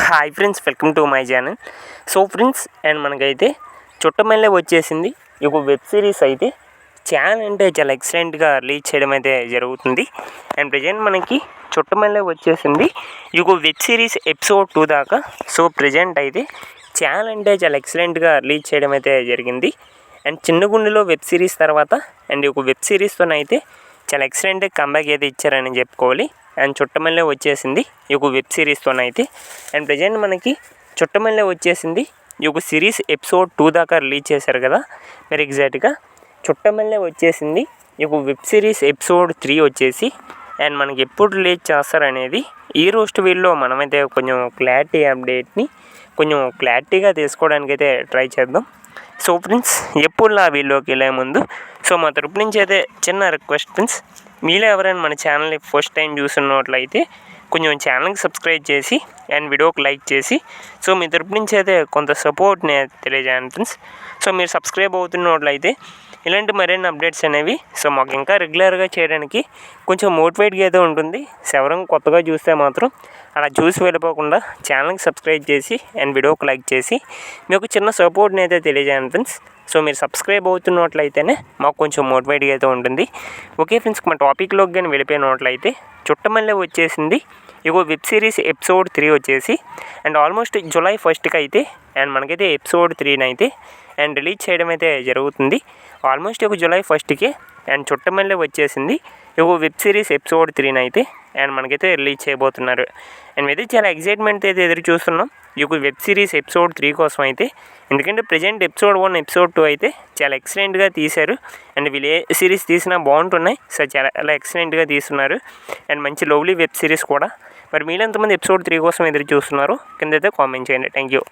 Hi friends, welcome to my channel. So friends, and మనకైతే చుట్టమల్లె వచ్చేసింది. ఈ వెబ్ సిరీస్ అయితే చాలా అంటే చాలా ఎక్సలెంట్గా రిలీజ్ చేయడం అయితే జరుగుతుంది. అండ్ ప్రజెంట్ మనకి చుట్టమల్లె వచ్చేసింది ఈ వెబ్ సిరీస్ ఎపిసోడ్ 2 దాకా. సో ప్రజెంట్ అయితే చాలా అంటే చాలా ఎక్సలెంట్గా రిలీజ్ చేయడం అయితే జరిగింది. అండ్ చిన్న గుండెలో వెబ్ సిరీస్ తర్వాత అండ్ ఈ వెబ్ సిరీస్తోనైతే చాలా ఎక్సలెంట్గా కంబ్యాక్ అయితే ఇచ్చారని చెప్పుకోవాలి. అండ్ చుట్టమల్లె వచ్చేసింది ఈ వెబ్ సిరీస్తోనైతే. అండ్ ప్రజెంట్ మనకి చుట్టమల్లె వచ్చేసింది ఈ సిరీస్ ఎపిసోడ్ 2 దాకా రిలీజ్ చేశారు కదా. మరి ఎగ్జాక్ట్గా చుట్టమల్లె వచ్చేసింది ఈ వెబ్ సిరీస్ ఎపిసోడ్ 3 వచ్చేసి అండ్ మనకి ఎప్పుడు రిలీజ్ చేస్తారనేది ఈ రోజు వీడియోలో మనమైతే కొంచెం క్లారిటీ అప్డేట్ని కొంచెం క్లారిటీగా తెలుసుకోవడానికి అయితే ట్రై చేద్దాం. సో ఫ్రెండ్స్, ఎప్పుడు నా వీడియోకి వెళ్ళే ముందు మా తరపు నుంచి అయితే చిన్న రిక్వెస్ట్ ఫ్రెండ్స్, మీలో ఎవరైనా మన ఛానల్ని ఫస్ట్ టైం చూస్తున్నట్లయితే కొంచెం ఛానల్కి సబ్స్క్రైబ్ చేసి అండ్ వీడియోకి లైక్ చేసి మీ తరపు నుంచి అయితే కొంత సపోర్ట్ని తెలియజేయండి ఫ్రెండ్స్. మీరు సబ్స్క్రైబ్ అవుతున్నట్లయితే ఇలాంటి మరిన్ని అప్డేట్స్ అనేవి మాకు ఇంకా రెగ్యులర్గా చేయడానికి కొంచెం మోటివేట్గా అయితే ఉంటుంది. ఎవరైనా కొత్తగా చూస్తే మాత్రం అలా చూసి వెళ్ళిపోకుండా ఛానల్కి సబ్స్క్రైబ్ చేసి అండ్ వీడియోకి లైక్ చేసి మీకు చిన్న సపోర్ట్ని అయితే తెలియజేయండి ఫ్రెండ్స్. మీరు సబ్స్క్రైబ్ అవుతున్నట్లయితేనే మాకు కొంచెం మోటివేట్గా అయితే ఉంటుంది. ఓకే ఫ్రెండ్స్, మన టాపిక్లోకి కానీ వెళ్ళిపోయినట్లయితే చుట్టమల్లె వచ్చేసింది ఈ వెబ్ సిరీస్ ఎపిసోడ్ 3 వచ్చేసి అండ్ ఆల్మోస్ట్ జూలై 1కి అయితే అండ్ మనకైతే ఎపిసోడ్ 3 అయితే అండ్ రిలీజ్ చేయడం అయితే జరుగుతుంది. ఆల్మోస్ట్ జూలై 1కి అండ్ చుట్టమల్లె వచ్చేసింది ఈ వెబ్ సిరీస్ ఎపిసోడ్ 3 అయితే అండ్ మనకైతే రిలీజ్ చేయబోతున్నారు. అండ్ అయితే చాలా ఎక్సైట్మెంట్ అయితే ఎదురు చూస్తున్నాం ఈ వెబ్ సిరీస్ ఎపిసోడ్ 3 కోసం అయితే. ఎందుకంటే ప్రజెంట్ ఎపిసోడ్ 1 ఎపిసోడ్ 2 అయితే చాలా ఎక్సలెంట్గా తీశారు. అండ్ వీళ్ళు ఏ సిరీస్ తీసినా బాగుంటున్నాయి. చాలా ఎక్సలెంట్గా తీస్తున్నారు అండ్ మంచి లవ్లీ వెబ్ సిరీస్ కూడా. మరి మీరు ఎంతమంది ఎపిసోడ్ 3 కోసం ఎదురు చూస్తున్నారు కింద అయితే కామెంట్ చేయండి. Thank you.